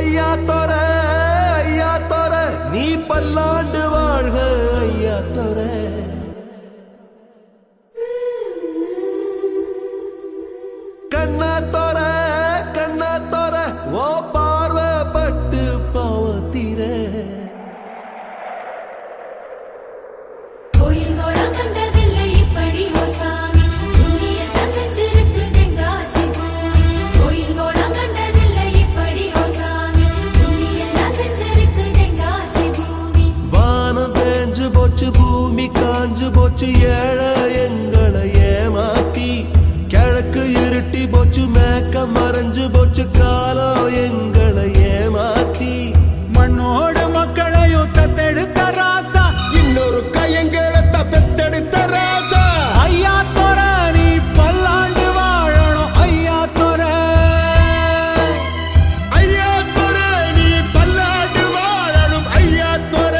ஐயா தோர நீ பல்லாண்டு வாழ்க ஐயா தோர. கண்ணா தோர ஓ பார்வப்பட்டு பாவத்தீர. பூமி காஞ்சு போச்சு ஏழை எங்களை ஏமாத்தி. கிழக்கு இருட்டி போச்சு மேக்க மறைஞ்சு போச்சு காலம் எங்களை ஏமாத்தி. மண்ணோடு மக்களையும் தத்தெடுத்த ராசா இன்னொரு கையங்களை பெத்தெடுத்த ராசா. ஐயா தோர நீ பல்லாண்டு வாழணும் ஐயா தோர. ஐயா தோர நீ பல்லாண்டு வாழணும் ஐயா தோர.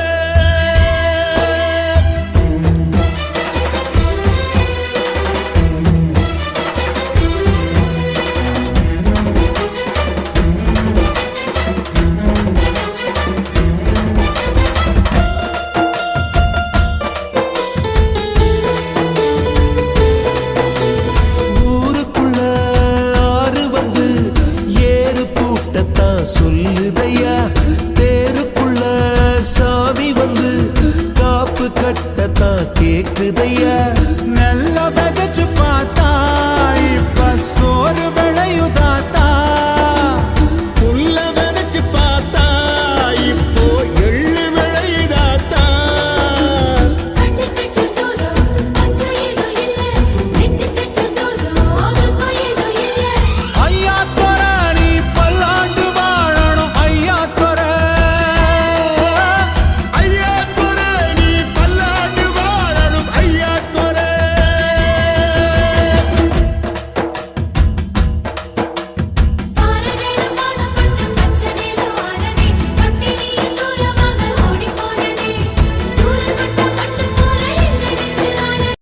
சொல்லுதையா